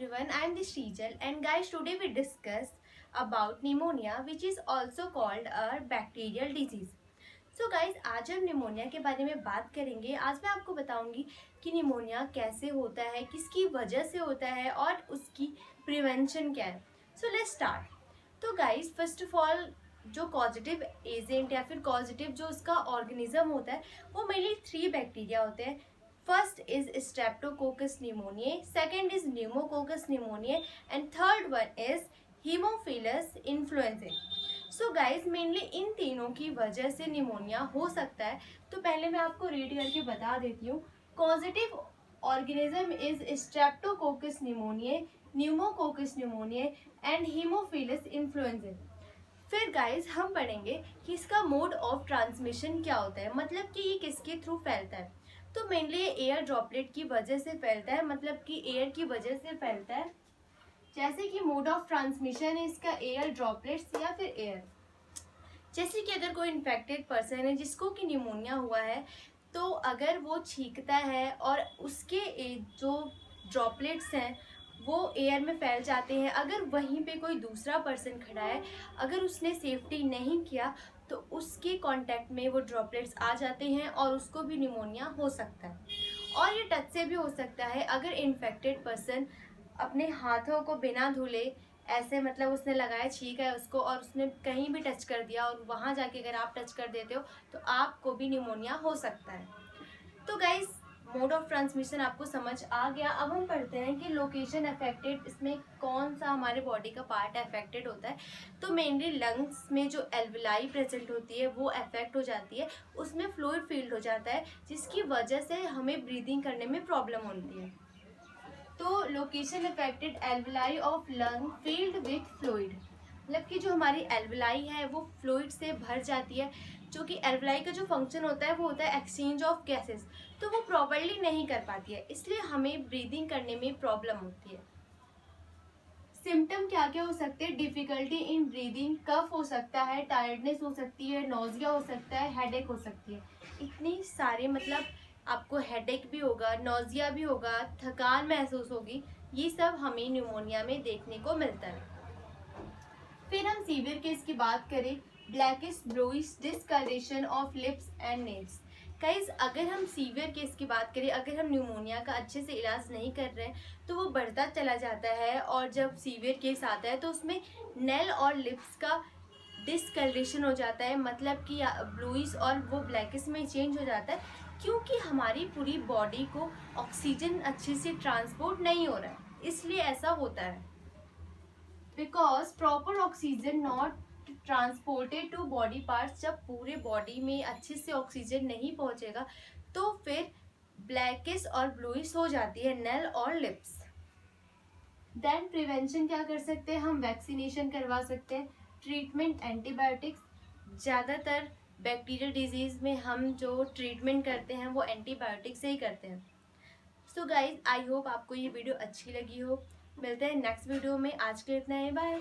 everyone, I am the Srijal and guys today we discuss about pneumonia which is also called a bacterial disease. So guys आज हम pneumonia के बारे में बात करेंगे। आज मैं आपको बताऊंगी कि निमोनिया कैसे होता है, किसकी वजह से होता है और उसकी प्रिवेंशन क्या है। So let's start. तो गाइस फर्स्ट ऑफ ऑल जो कॉजेटिव एजेंट या फिर कॉजेटिव जो उसका ऑर्गेनिज्म होता है वो मेनली 3 बैक्टीरिया होते हैं। First is Streptococcus pneumoniae, second is Pneumococcus pneumoniae and third one is Haemophilus influenzae. So guys mainly इन तीनों की वजह से निमोनिया हो सकता है। तो पहले मैं आपको रीड करके बता देती हूँ। Causative organism is Streptococcus pneumoniae, Pneumococcus pneumoniae and Haemophilus influenzae. फिर गाइज हम पढ़ेंगे कि इसका मोड ऑफ ट्रांसमिशन क्या होता है, मतलब कि ये किसके थ्रू फैलता है। तो मेनली एयर ड्रॉपलेट की वजह से फैलता है, मतलब कि एयर की वजह से फैलता है। जैसे कि मोड ऑफ ट्रांसमिशन है इसका एयर ड्रॉपलेट्स या फिर एयर। जैसे कि अगर कोई इन्फेक्टेड पर्सन है जिसको कि निमोनिया हुआ है तो अगर वो छींकता है और उसके जो ड्रॉपलेट्स हैं वो एयर में फैल जाते हैं। अगर वहीं पे कोई दूसरा पर्सन खड़ा है, अगर उसने सेफ्टी नहीं किया तो उसके कांटेक्ट में वो ड्रॉपलेट्स आ जाते हैं और उसको भी निमोनिया हो सकता है। और ये टच से भी हो सकता है। अगर इन्फेक्टेड पर्सन अपने हाथों को बिना धुले ऐसे मतलब उसने लगाया, छींका है उसको और उसने कहीं भी टच कर दिया और वहाँ जाके अगर आप टच कर देते हो तो आपको भी निमोनिया हो सकता है। तो गाइज मोड ऑफ ट्रांसमिशन आपको समझ आ गया। अब हम पढ़ते हैं कि लोकेशन अफेक्टेड, इसमें कौन सा हमारे बॉडी का पार्ट अफेक्टेड होता है। तो मेनली लंग्स में जो एल्विलाई प्रेजेंट होती है वो अफेक्ट हो जाती है, उसमें फ्लूइड फील्ड हो जाता है जिसकी वजह से हमें ब्रीदिंग करने में प्रॉब्लम होती है। तो location affected alveoli of lung field with fluid, मतलब कि जो हमारी एल्विलाई है वो फ्लूइड से भर जाती है। जो कि एल्विलाई का जो फंक्शन होता है वो होता है एक्सचेंज ऑफ गैसेस, तो वो प्रॉपर्ली नहीं कर पाती है, इसलिए हमें ब्रीदिंग करने में प्रॉब्लम होती है। सिम्टम क्या क्या हो सकते हैं? डिफिकल्टी इन ब्रीदिंग, कफ हो सकता है, टायर्डनेस हो सकती है, नोजिया हो सकता है, हेडेक हो सकती है। इतनी सारे मतलब आपको हेडेक भी होगा, नोजिया भी होगा, थकान महसूस होगी, ये सब हमें न्यूमोनिया में देखने को मिलता है। फिर हम सीवियर केस की बात करें, blackish bluish discolouration of lips and nails. Guys अगर हम सीवियर केस की बात करें, अगर हम न्यूमोनिया का अच्छे से इलाज नहीं कर रहे हैं तो वो बढ़ता चला जाता है और जब सीवियर केस आता है तो उसमें नेल और लिप्स का डिस्कलरेशन हो जाता है, मतलब कि ब्लूइश और वो ब्लैकिश में चेंज हो जाता है क्योंकि हमारी पूरी बॉडी को ऑक्सीजन अच्छे से ट्रांसपोर्ट नहीं हो रहा है, इसलिए ऐसा होता है। Because proper oxygen not transported to body parts, जब पूरे बॉडी में अच्छे से ऑक्सीजन नहीं पहुंचेगा तो फिर ब्लैकिश और ब्लूइश हो जाती है नेल और लिप्स। देन प्रिवेंशन क्या कर सकते हैं? हम वैक्सीनेशन करवा सकते हैं। ट्रीटमेंट एंटीबायोटिक्स, ज़्यादातर बैक्टीरियल डिजीज़ में हम जो ट्रीटमेंट करते हैं वो एंटीबायोटिक से ही करते हैं। सो गाइज आई होप आपको ये वीडियो अच्छी लगी हो। मिलते हैं नेक्स्ट वीडियो में, आज के लिए इतना ही, बाय।